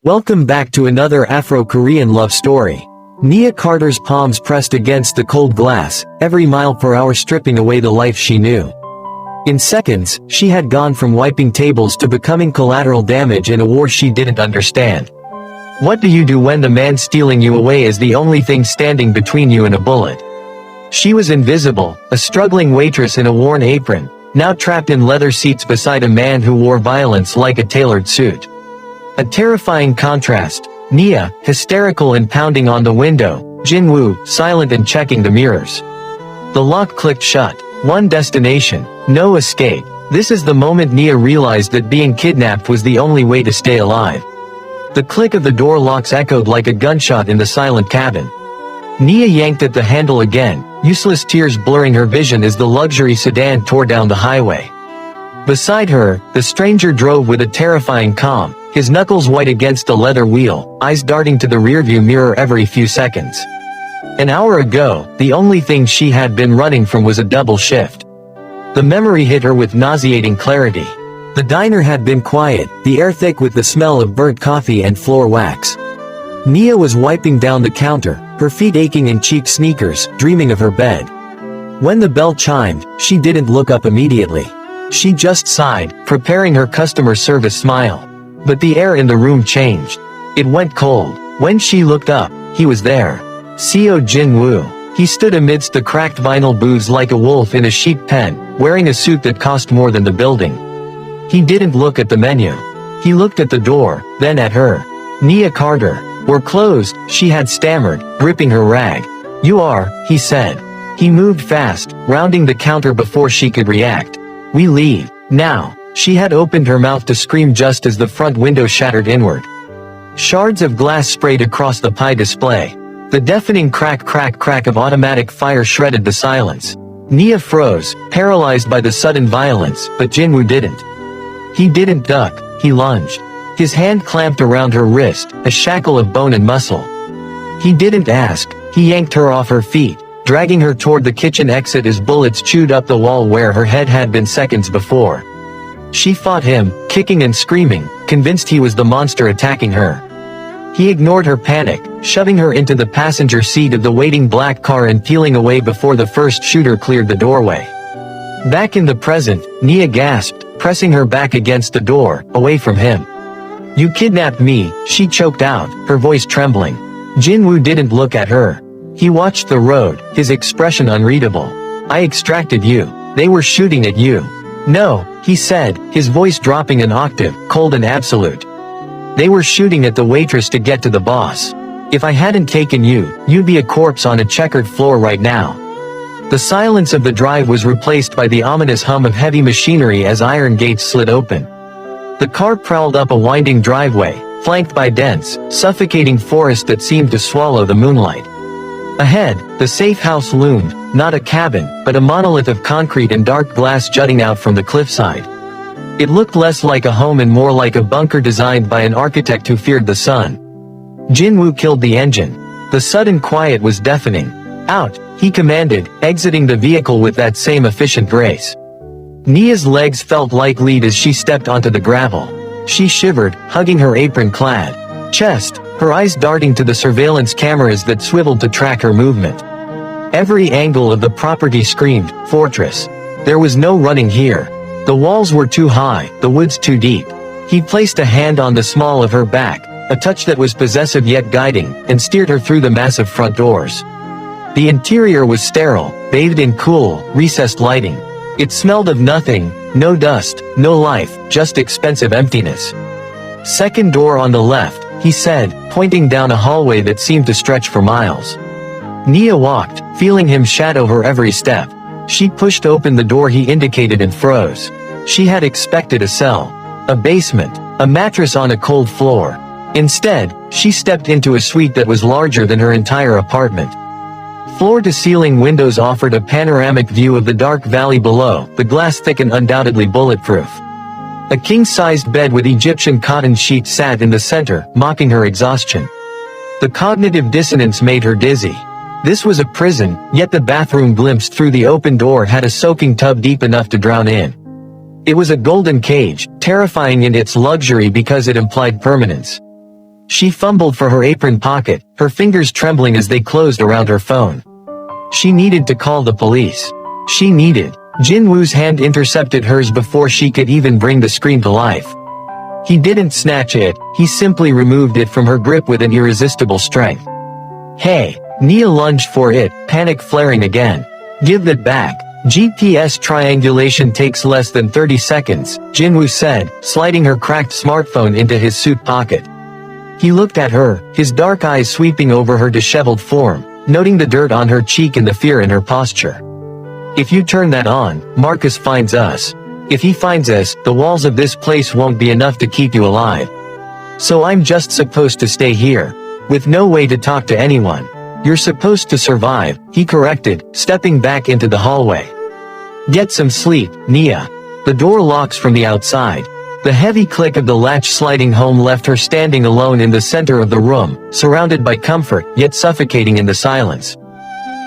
Welcome back to another Afro-Korean love story. Nia Carter's palms pressed against the cold glass, every mile-per-hour stripping away the life she knew. In seconds, she had gone from wiping tables to becoming collateral damage in a war she didn't understand. What do you do when the man stealing you away is the only thing standing between you and a bullet? She was invisible, a struggling waitress in a worn apron, now trapped in leather seats beside a man who wore violence like a tailored suit. A terrifying contrast, Nia, hysterical and pounding on the window, Jin-Woo, silent and checking the mirrors. The lock clicked shut. One destination, no escape. This is the moment Nia realized that being kidnapped was the only way to stay alive. The click of the door locks echoed like a gunshot in the silent cabin. Nia yanked at the handle again, useless tears blurring her vision as the luxury sedan tore down the highway. Beside her, the stranger drove with a terrifying calm, his knuckles white against the leather wheel, eyes darting to the rearview mirror every few seconds. An hour ago, the only thing she had been running from was a double shift. The memory hit her with nauseating clarity. The diner had been quiet, the air thick with the smell of burnt coffee and floor wax. Nia was wiping down the counter, her feet aching in cheap sneakers, dreaming of her bed. When the bell chimed, she didn't look up immediately. She just sighed, preparing her customer service smile. But the air in the room changed. It went cold. When she looked up, he was there. Seo Jin-Woo. He stood amidst the cracked vinyl booths like a wolf in a sheep pen, wearing a suit that cost more than the building. He didn't look at the menu. He looked at the door, then at her. Nia Carter. We're closed, she had stammered, gripping her rag. You are, he said. He moved fast, rounding the counter before she could react. We leave. Now. She had opened her mouth to scream just as the front window shattered inward. Shards of glass sprayed across the pie display. The deafening crack of automatic fire shredded the silence. Nia froze, paralyzed by the sudden violence, but Jin-Woo didn't. He didn't duck, he lunged. His hand clamped around her wrist, a shackle of bone and muscle. He didn't ask, he yanked her off her feet, dragging her toward the kitchen exit as bullets chewed up the wall where her head had been seconds before. She fought him, kicking and screaming, convinced he was the monster attacking her. He ignored her panic, shoving her into the passenger seat of the waiting black car and peeling away before the first shooter cleared the doorway. Back in the present, Nia gasped, pressing her back against the door, away from him. You kidnapped me, she choked out, her voice trembling. Jin-Woo didn't look at her. He watched the road, his expression unreadable. I extracted you. They were shooting at you. No, he said, his voice dropping an octave, cold and absolute. They were shooting at the waitress to get to the boss. If I hadn't taken you, you'd be a corpse on a checkered floor right now. The silence of the drive was replaced by the ominous hum of heavy machinery as iron gates slid open. The car prowled up a winding driveway, flanked by dense, suffocating forest that seemed to swallow the moonlight. Ahead, the safe house loomed, not a cabin, but a monolith of concrete and dark glass jutting out from the cliffside. It looked less like a home and more like a bunker designed by an architect who feared the sun. Jin-Woo killed the engine. The sudden quiet was deafening. Out, he commanded, exiting the vehicle with that same efficient grace. Nia's legs felt like lead as she stepped onto the gravel. She shivered, hugging her apron-clad chest, her eyes darting to the surveillance cameras that swiveled to track her movement. Every angle of the property screamed, fortress. There was no running here. The walls were too high, the woods too deep. He placed a hand on the small of her back, a touch that was possessive yet guiding, and steered her through the massive front doors. The interior was sterile, bathed in cool, recessed lighting. It smelled of nothing, no dust, no life, just expensive emptiness. Second door on the left, he said, pointing down a hallway that seemed to stretch for miles. Nia walked, feeling him shadow her every step. She pushed open the door he indicated and froze. She had expected a cell, a basement, a mattress on a cold floor. Instead, she stepped into a suite that was larger than her entire apartment. Floor-to-ceiling windows offered a panoramic view of the dark valley below, the glass thick and undoubtedly bulletproof. A king-sized bed with Egyptian cotton sheets sat in the center, mocking her exhaustion. The cognitive dissonance made her dizzy. This was a prison, yet the bathroom glimpsed through the open door had a soaking tub deep enough to drown in. It was a golden cage, terrifying in its luxury because it implied permanence. She fumbled for her apron pocket, her fingers trembling as they closed around her phone. She needed to call the police. She needed. Jin-Woo's hand intercepted hers before she could even bring the screen to life. He didn't snatch it, he simply removed it from her grip with an irresistible strength. Hey! Nia lunged for it, panic flaring again. Give that back. GPS triangulation takes less than 30 seconds, Jin-Woo said, sliding her cracked smartphone into his suit pocket. He looked at her, his dark eyes sweeping over her disheveled form, noting the dirt on her cheek and the fear in her posture. If you turn that on, Marcus finds us. If he finds us, the walls of this place won't be enough to keep you alive. So I'm just supposed to stay here, with no way to talk to anyone. You're supposed to survive, he corrected, stepping back into the hallway. Get some sleep, Nia. The door locks from the outside. The heavy click of the latch sliding home left her standing alone in the center of the room, surrounded by comfort, yet suffocating in the silence.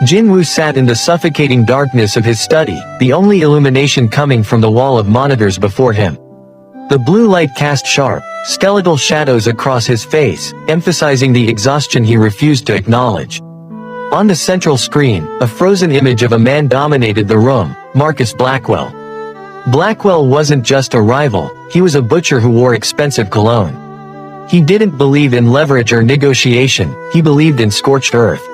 Jin-Woo sat in the suffocating darkness of his study, the only illumination coming from the wall of monitors before him. The blue light cast sharp, skeletal shadows across his face, emphasizing the exhaustion he refused to acknowledge. On the central screen, a frozen image of a man dominated the room, Marcus Blackwell. Blackwell wasn't just a rival, he was a butcher who wore expensive cologne. He didn't believe in leverage or negotiation, he believed in scorched earth.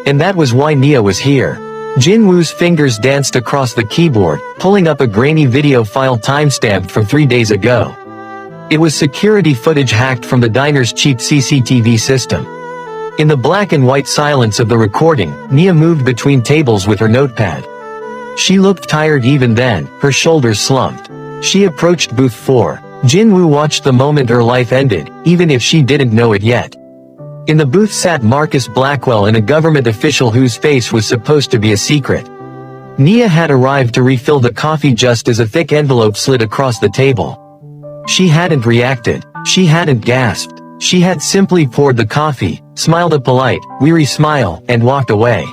And that was why Nia was here. Jin-Woo's fingers danced across the keyboard, pulling up a grainy video file timestamped from 3 days ago. It was security footage hacked from the diner's cheap CCTV system. In the black and white silence of the recording, Nia moved between tables with her notepad. She looked tired even then, her shoulders slumped. She approached booth 4. Jin-Woo watched the moment her life ended, even if she didn't know it yet. In the booth sat Marcus Blackwell and a government official whose face was supposed to be a secret. Nia had arrived to refill the coffee just as a thick envelope slid across the table. She hadn't reacted, she hadn't gasped, she had simply poured the coffee, smiled a polite, weary smile, and walked away.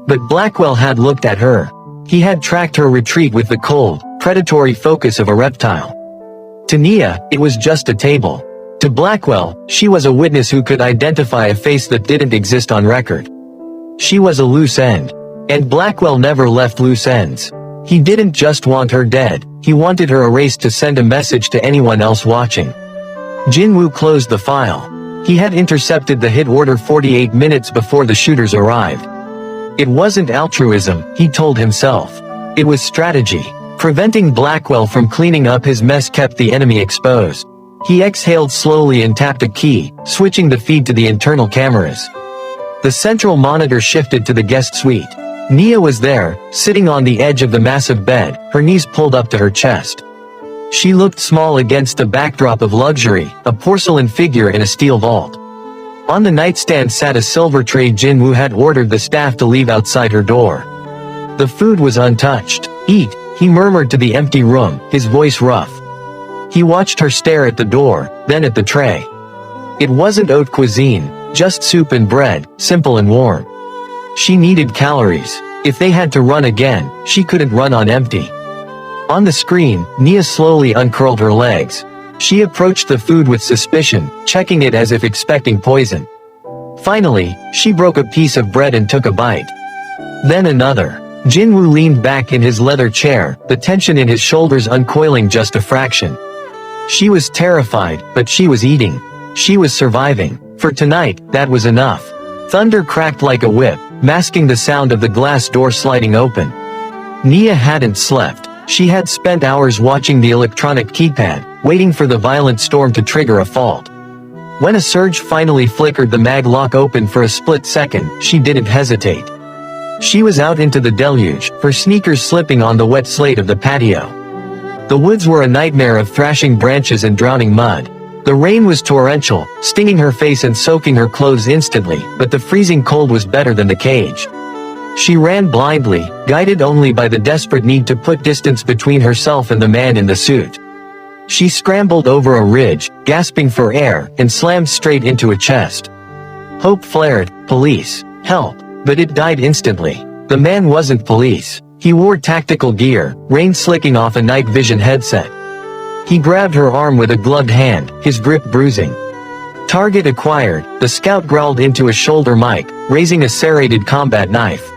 But Blackwell had looked at her. He had tracked her retreat with the cold, predatory focus of a reptile. To Nia, it was just a table. To Blackwell, she was a witness who could identify a face that didn't exist on record. She was a loose end. And Blackwell never left loose ends. He didn't just want her dead, he wanted her erased to send a message to anyone else watching. Jin-Woo closed the file. He had intercepted the hit order 48 minutes before the shooters arrived. It wasn't altruism, he told himself. It was strategy. Preventing Blackwell from cleaning up his mess kept the enemy exposed. He exhaled slowly and tapped a key, switching the feed to the internal cameras. The central monitor shifted to the guest suite. Nia was there, sitting on the edge of the massive bed, her knees pulled up to her chest. She looked small against a backdrop of luxury, a porcelain figure in a steel vault. On the nightstand sat a silver tray Jin-Woo had ordered the staff to leave outside her door. The food was untouched. Eat, he murmured to the empty room, his voice rough. He watched her stare at the door, then at the tray. It wasn't haute cuisine, just soup and bread, simple and warm. She needed calories. If they had to run again, she couldn't run on empty. On the screen, Nia slowly uncurled her legs. She approached the food with suspicion, checking it as if expecting poison. Finally, she broke a piece of bread and took a bite. Then another. Jin-Woo leaned back in his leather chair, the tension in his shoulders uncoiling just a fraction. She was terrified, but she was eating. She was surviving. For tonight, that was enough. Thunder cracked like a whip, masking the sound of the glass door sliding open. Nia hadn't slept. She had spent hours watching the electronic keypad, waiting for the violent storm to trigger a fault. When a surge finally flickered the mag lock open for a split second, she didn't hesitate. She was out into the deluge, her sneakers slipping on the wet slate of the patio. The woods were a nightmare of thrashing branches and drowning mud. The rain was torrential, stinging her face and soaking her clothes instantly, but the freezing cold was better than the cage. She ran blindly, guided only by the desperate need to put distance between herself and the man in the suit. She scrambled over a ridge, gasping for air, and slammed straight into a chest. Hope flared, police, help, but it died instantly. The man wasn't police. He wore tactical gear, rain slicking off a night vision headset. He grabbed her arm with a gloved hand, his grip bruising. Target acquired, the scout growled into a shoulder mic, raising a serrated combat knife.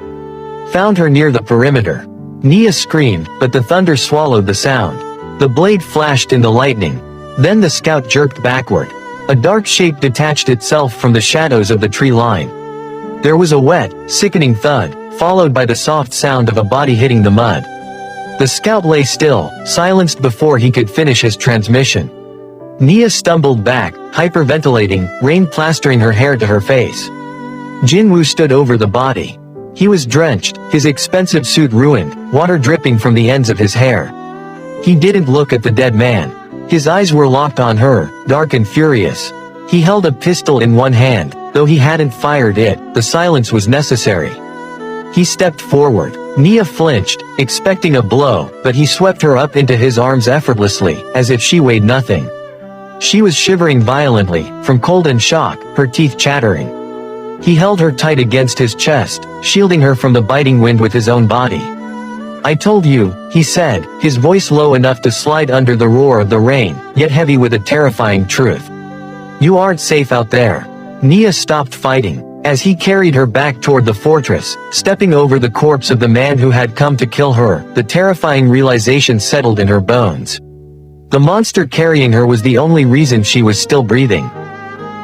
Found her near the perimeter. Nia screamed, but the thunder swallowed the sound. The blade flashed in the lightning. Then the scout jerked backward. A dark shape detached itself from the shadows of the tree line. There was a wet, sickening thud, followed by the soft sound of a body hitting the mud. The scout lay still, silenced before he could finish his transmission. Nia stumbled back, hyperventilating, rain plastering her hair to her face. Jin-Woo stood over the body. He was drenched, his expensive suit ruined, water dripping from the ends of his hair. He didn't look at the dead man. His eyes were locked on her, dark and furious. He held a pistol in one hand, though he hadn't fired it, the silence was necessary. He stepped forward. Nia flinched, expecting a blow, but he swept her up into his arms effortlessly, as if she weighed nothing. She was shivering violently, from cold and shock, her teeth chattering. He held her tight against his chest, shielding her from the biting wind with his own body. "I told you," he said, his voice low enough to slide under the roar of the rain, yet heavy with a terrifying truth. "You aren't safe out there." Nia stopped fighting. As he carried her back toward the fortress, stepping over the corpse of the man who had come to kill her, the terrifying realization settled in her bones. The monster carrying her was the only reason she was still breathing.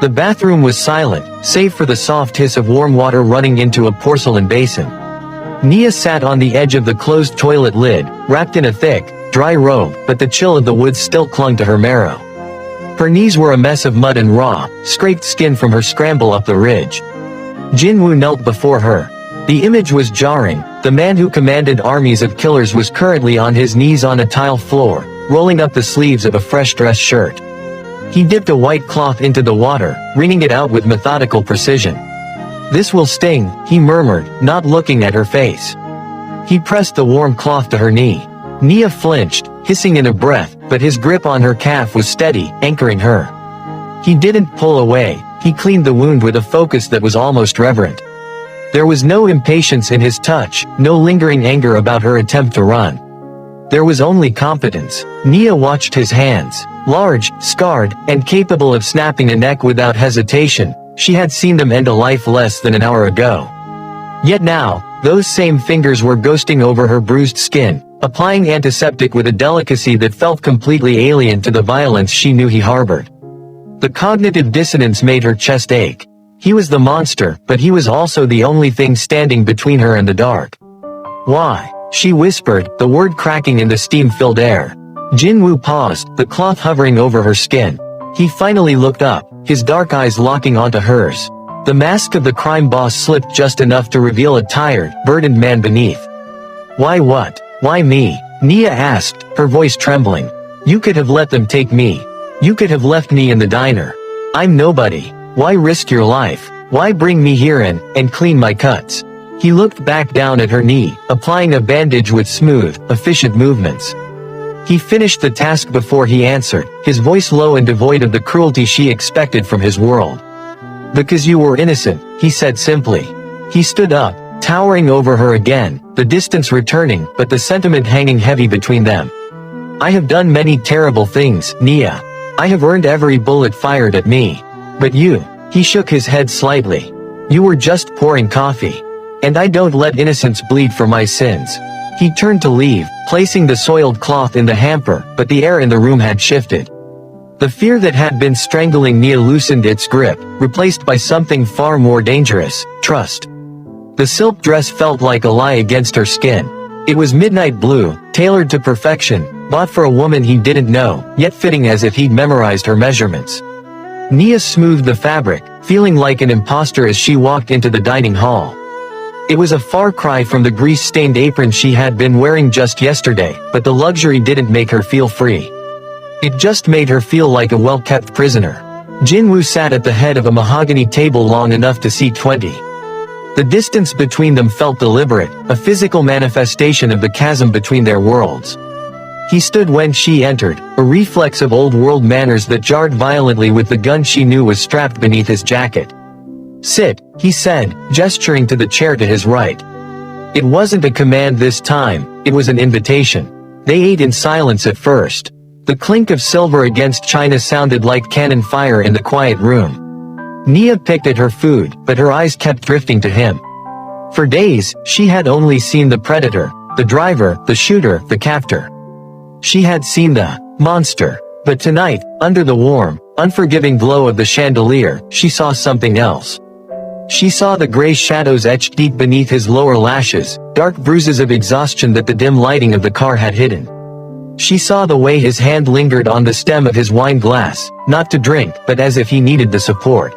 The bathroom was silent, save for the soft hiss of warm water running into a porcelain basin. Nia sat on the edge of the closed toilet lid, wrapped in a thick, dry robe, but the chill of the woods still clung to her marrow. Her knees were a mess of mud and raw, scraped skin from her scramble up the ridge. Jin-Woo knelt before her. The image was jarring. The man who commanded armies of killers was currently on his knees on a tile floor, rolling up the sleeves of a fresh dress shirt. He dipped a white cloth into the water, wringing it out with methodical precision. "This will sting," he murmured, not looking at her face. He pressed the warm cloth to her knee. Nia flinched, hissing in a breath, but his grip on her calf was steady, anchoring her. He didn't pull away. He cleaned the wound with a focus that was almost reverent. There was no impatience in his touch, no lingering anger about her attempt to run. There was only competence. Nia watched his hands. Large, scarred, and capable of snapping a neck without hesitation, she had seen them end a life less than an hour ago. Yet now, those same fingers were ghosting over her bruised skin, applying antiseptic with a delicacy that felt completely alien to the violence she knew he harbored. The cognitive dissonance made her chest ache. He was the monster, but he was also the only thing standing between her and the dark. "Why?" she whispered, the word cracking in the steam-filled air. Jin-Woo paused, the cloth hovering over her skin. He finally looked up, his dark eyes locking onto hers. The mask of the crime boss slipped just enough to reveal a tired, burdened man beneath. "Why what? Why me?" Nia asked, her voice trembling. "You could have let them take me. You could have left me in the diner. I'm nobody. Why risk your life? Why bring me here and clean my cuts?" He looked back down at her knee, applying a bandage with smooth, efficient movements. He finished the task before he answered, his voice low and devoid of the cruelty she expected from his world. "Because you were innocent," he said simply. He stood up, towering over her again, the distance returning, but the sentiment hanging heavy between them. "I have done many terrible things, Nia. I have earned every bullet fired at me. But you," he shook his head slightly. "You were just pouring coffee. And I don't let innocence bleed for my sins." He turned to leave, placing the soiled cloth in the hamper, but the air in the room had shifted. The fear that had been strangling Nia loosened its grip, replaced by something far more dangerous: trust. The silk dress felt like a lie against her skin. It was midnight blue, tailored to perfection, bought for a woman he didn't know, yet fitting as if he'd memorized her measurements. Nia smoothed the fabric, feeling like an imposter as she walked into the dining hall. It was a far cry from the grease-stained apron she had been wearing just yesterday, but the luxury didn't make her feel free. It just made her feel like a well-kept prisoner. Jin-Woo sat at the head of a mahogany table long enough to see 20. The distance between them felt deliberate, a physical manifestation of the chasm between their worlds. He stood when she entered, a reflex of old-world manners that jarred violently with the gun she knew was strapped beneath his jacket. "Sit," he said, gesturing to the chair to his right. It wasn't a command this time, it was an invitation. They ate in silence at first. The clink of silver against china sounded like cannon fire in the quiet room. Nia picked at her food, but her eyes kept drifting to him. For days, she had only seen the predator, the driver, the shooter, the captor. She had seen the monster. But tonight, under the warm, unforgiving glow of the chandelier, she saw something else. She saw the gray shadows etched deep beneath his lower lashes, dark bruises of exhaustion that the dim lighting of the car had hidden. She saw the way his hand lingered on the stem of his wine glass, not to drink, but as if he needed the support.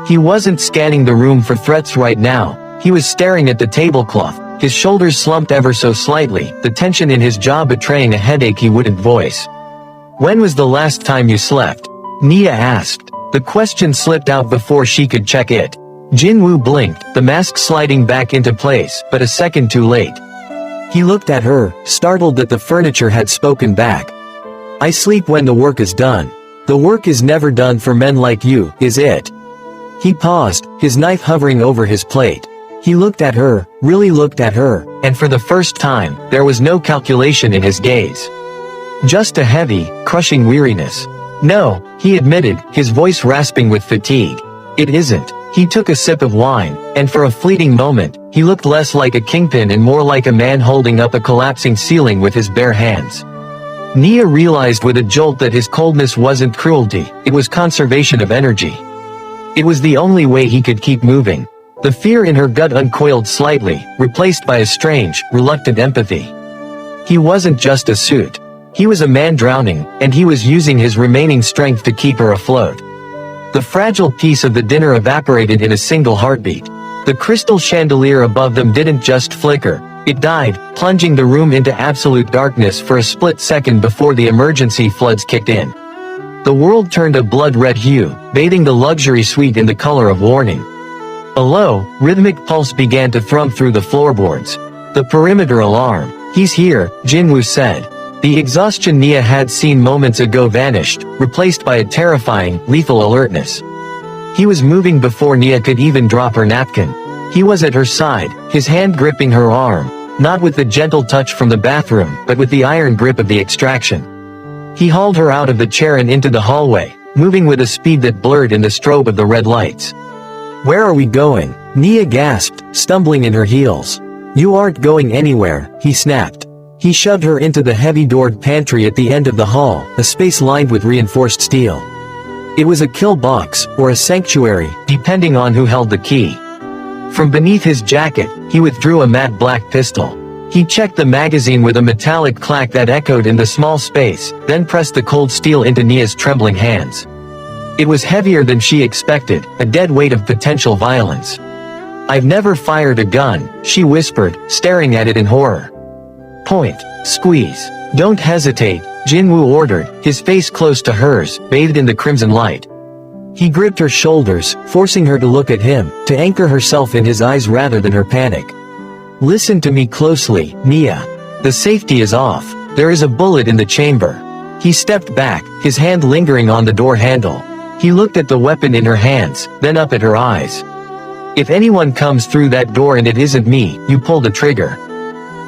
He wasn't scanning the room for threats right now, he was staring at the tablecloth, his shoulders slumped ever so slightly, the tension in his jaw betraying a headache he wouldn't voice. "When was the last time you slept?" Nia asked. The question slipped out before she could check it. Jin-Woo blinked, the mask sliding back into place, but a second too late. He looked at her, startled that the furniture had spoken back. "I sleep when the work is done. The work is never done for men like you, is it?" He paused, his knife hovering over his plate. He looked at her, really looked at her, and for the first time, there was no calculation in his gaze. Just a heavy, crushing weariness. "No," he admitted, his voice rasping with fatigue. "It isn't." He took a sip of wine, and for a fleeting moment, he looked less like a kingpin and more like a man holding up a collapsing ceiling with his bare hands. Nia realized with a jolt that his coldness wasn't cruelty, it was conservation of energy. It was the only way he could keep moving. The fear in her gut uncoiled slightly, replaced by a strange, reluctant empathy. He wasn't just a suit. He was a man drowning, and he was using his remaining strength to keep her afloat. The fragile piece of the dinner evaporated in a single heartbeat. The crystal chandelier above them didn't just flicker, it died, plunging the room into absolute darkness for a split second before the emergency floods kicked in. The world turned a blood-red hue, bathing the luxury suite in the color of warning. A low, rhythmic pulse began to thrum through the floorboards. The perimeter alarm. "He's here," Jin-Woo said. The exhaustion Nia had seen moments ago vanished, replaced by a terrifying, lethal alertness. He was moving before Nia could even drop her napkin. He was at her side, his hand gripping her arm, not with the gentle touch from the bathroom, but with the iron grip of the extraction. He hauled her out of the chair and into the hallway, moving with a speed that blurred in the strobe of the red lights. "Where are we going?" Nia gasped, stumbling in her heels. "You aren't going anywhere," he snapped. He shoved her into the heavy-doored pantry at the end of the hall, a space lined with reinforced steel. It was a kill box, or a sanctuary, depending on who held the key. From beneath his jacket, he withdrew a matte black pistol. He checked the magazine with a metallic clack that echoed in the small space, then pressed the cold steel into Nia's trembling hands. It was heavier than she expected, a dead weight of potential violence. "I've never fired a gun," she whispered, staring at it in horror. "Point. Squeeze. Don't hesitate," Jin-Woo ordered, his face close to hers, bathed in the crimson light. He gripped her shoulders, forcing her to look at him, to anchor herself in his eyes rather than her panic. "Listen to me closely, Nia. The safety is off. There is a bullet in the chamber." He stepped back, his hand lingering on the door handle. He looked at the weapon in her hands, then up at her eyes. "If anyone comes through that door and it isn't me, you pull the trigger.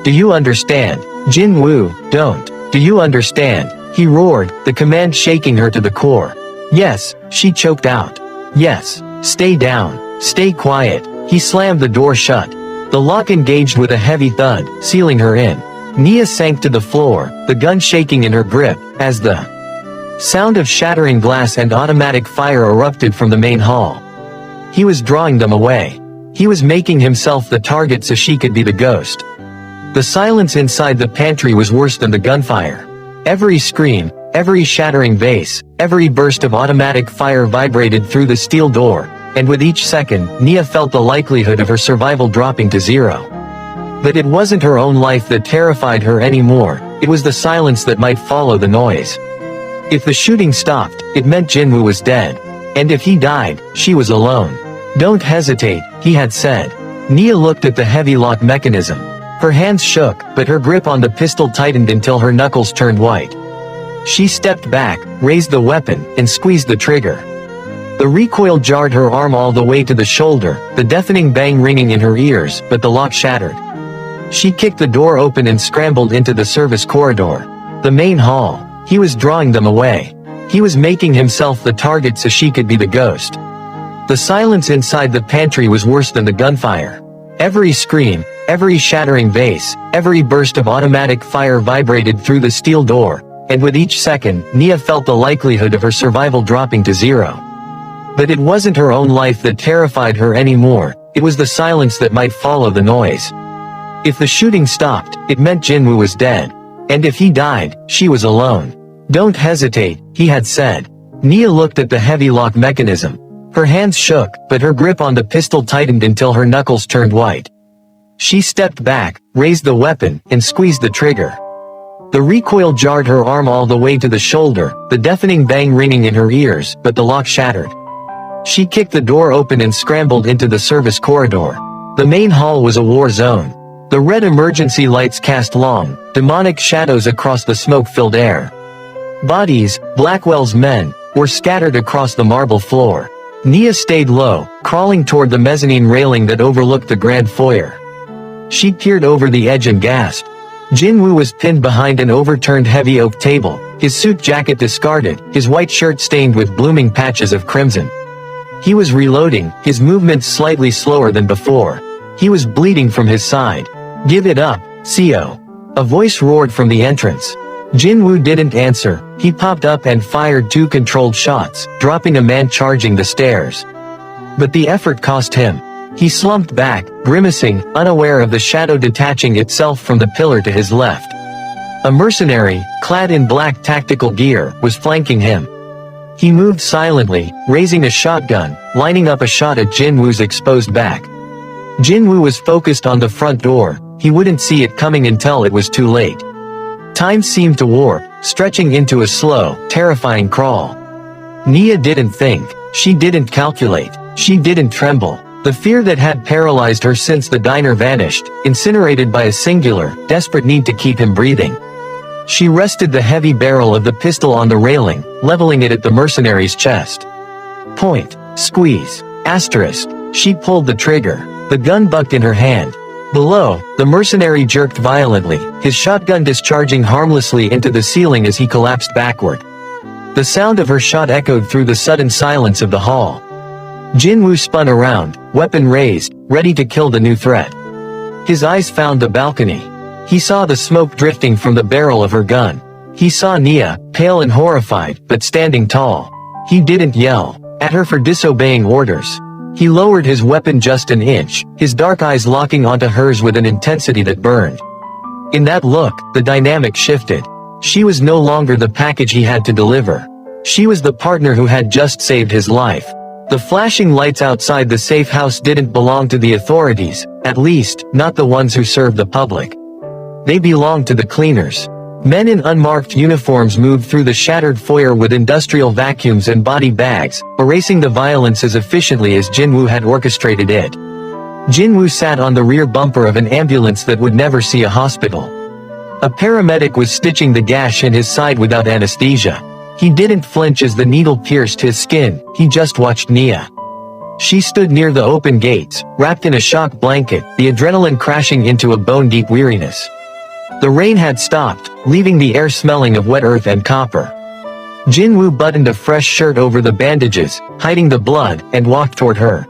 Do you understand?" "Jin-Woo, don't. Do you understand?" he roared, the command shaking her to the core. "Yes," she choked out. "Yes. Stay down. Stay quiet." He slammed the door shut. The lock engaged with a heavy thud, sealing her in. Nia sank to the floor, the gun shaking in her grip, as the sound of shattering glass and automatic fire erupted from the main hall. He was drawing them away. He was making himself the target so she could be the ghost. The silence inside the pantry was worse than the gunfire. Every scream, every shattering vase, every burst of automatic fire vibrated through the steel door, and with each second, Nia felt the likelihood of her survival dropping to zero. But it wasn't her own life that terrified her anymore, it was the silence that might follow the noise. If the shooting stopped, it meant Jin-Woo was dead. And if he died, she was alone. "Don't hesitate," he had said. Nia looked at the heavy lock mechanism. Her hands shook, but her grip on the pistol tightened until her knuckles turned white. She stepped back, raised the weapon, and squeezed the trigger. The recoil jarred her arm all the way to the shoulder, the deafening bang ringing in her ears, but the lock shattered. She kicked the door open and scrambled into the service corridor. The main hall. He was drawing them away. He was making himself the target so she could be the ghost. The silence inside the pantry was worse than the gunfire. Every scream, every shattering vase, every burst of automatic fire vibrated through the steel door, and with each second, Nia felt the likelihood of her survival dropping to zero. But it wasn't her own life that terrified her anymore, it was the silence that might follow the noise. If the shooting stopped, it meant Jin-Woo was dead. And if he died, she was alone. "Don't hesitate," he had said. Nia looked at the heavy lock mechanism. Her hands shook, but her grip on the pistol tightened until her knuckles turned white. She stepped back, raised the weapon, and squeezed the trigger. The recoil jarred her arm all the way to the shoulder, the deafening bang ringing in her ears, but the lock shattered. She kicked the door open and scrambled into the service corridor. The main hall was a war zone. The red emergency lights cast long, demonic shadows across the smoke-filled air. Bodies, Blackwell's men, were scattered across the marble floor. Nia stayed low, crawling toward the mezzanine railing that overlooked the grand foyer. She peered over the edge and gasped. Jin-Woo was pinned behind an overturned heavy oak table, his suit jacket discarded, his white shirt stained with blooming patches of crimson. He was reloading, his movements slightly slower than before. He was bleeding from his side. "Give it up, Seo." A voice roared from the entrance. Jin-Woo didn't answer. He popped up and fired 2 controlled shots, dropping a man charging the stairs. But the effort cost him. He slumped back, grimacing, unaware of the shadow detaching itself from the pillar to his left. A mercenary, clad in black tactical gear, was flanking him. He moved silently, raising a shotgun, lining up a shot at Jin-Woo's exposed back. Jin-Woo was focused on the front door. He wouldn't see it coming until it was too late. Time seemed to warp, stretching into a slow, terrifying crawl. Nia didn't think. She didn't calculate. She didn't tremble. The fear that had paralyzed her since the diner vanished, incinerated by a singular, desperate need to keep him breathing. She rested the heavy barrel of the pistol on the railing, leveling it at the mercenary's chest. Point. Squeeze. Asterisk. She pulled the trigger. The gun bucked in her hand. Below, the mercenary jerked violently, his shotgun discharging harmlessly into the ceiling as he collapsed backward. The sound of her shot echoed through the sudden silence of the hall. Jin-Woo spun around, weapon raised, ready to kill the new threat. His eyes found the balcony. He saw the smoke drifting from the barrel of her gun. He saw Nia, pale and horrified, but standing tall. He didn't yell at her for disobeying orders. He lowered his weapon just an inch, his dark eyes locking onto hers with an intensity that burned. In that look, the dynamic shifted. She was no longer the package he had to deliver. She was the partner who had just saved his life. The flashing lights outside the safe house didn't belong to the authorities, at least, not the ones who served the public. They belonged to the cleaners. Men in unmarked uniforms moved through the shattered foyer with industrial vacuums and body bags, erasing the violence as efficiently as Jin-Woo had orchestrated it. Jin-Woo sat on the rear bumper of an ambulance that would never see a hospital. A paramedic was stitching the gash in his side without anesthesia. He didn't flinch as the needle pierced his skin, he just watched Nia. She stood near the open gates, wrapped in a shock blanket, the adrenaline crashing into a bone-deep weariness. The rain had stopped, leaving the air smelling of wet earth and copper. Jin-Woo buttoned a fresh shirt over the bandages, hiding the blood, and walked toward her.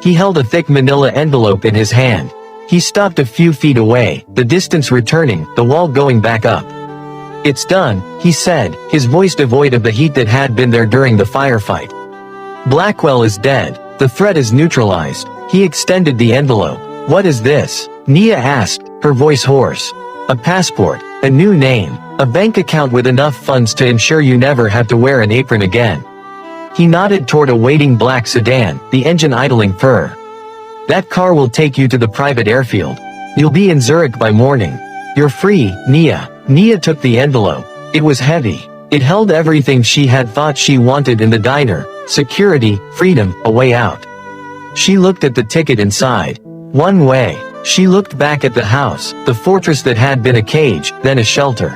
He held a thick manila envelope in his hand. He stopped a few feet away, the distance returning, the wall going back up. "It's done," he said, his voice devoid of the heat that had been there during the firefight. "Blackwell is dead. The threat is neutralized." He extended the envelope. "What is this?" Nia asked, her voice hoarse. "A passport, a new name, a bank account with enough funds to ensure you never have to wear an apron again." He nodded toward a waiting black sedan, the engine idling purr. "That car will take you to the private airfield. You'll be in Zurich by morning. You're free, Nia." Nia took the envelope. It was heavy. It held everything she had thought she wanted in the diner: security, freedom, a way out. She looked at the ticket inside. One way. She looked back at the house, the fortress that had been a cage, then a shelter.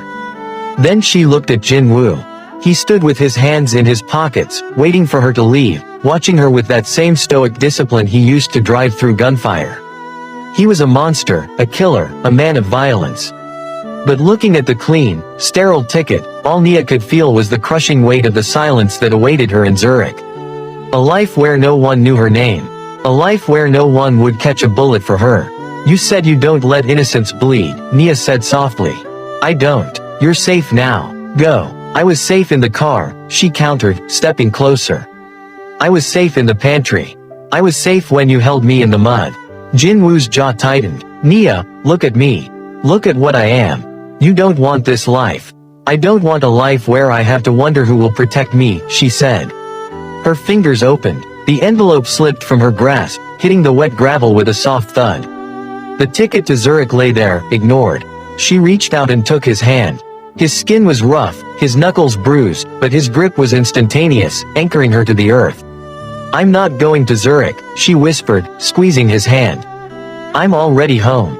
Then she looked at Jin-Woo. He stood with his hands in his pockets, waiting for her to leave, watching her with that same stoic discipline he used to drive through gunfire. He was a monster, a killer, a man of violence. But looking at the clean, sterile ticket, all Nia could feel was the crushing weight of the silence that awaited her in Zurich. A life where no one knew her name. A life where no one would catch a bullet for her. "You said you don't let innocence bleed," Nia said softly. "I don't. You're safe now. Go." "I was safe in the car," she countered, stepping closer. "I was safe in the pantry. I was safe when you held me in the mud." Jin-Woo's jaw tightened. "Nia, look at me. Look at what I am. You don't want this life. I don't want a life where I have to wonder who will protect me," she said. Her fingers opened. The envelope slipped from her grasp, hitting the wet gravel with a soft thud. The ticket to Zurich lay there, ignored. She reached out and took his hand. His skin was rough, his knuckles bruised, but his grip was instantaneous, anchoring her to the earth. "I'm not going to Zurich," she whispered, squeezing his hand. "I'm already home."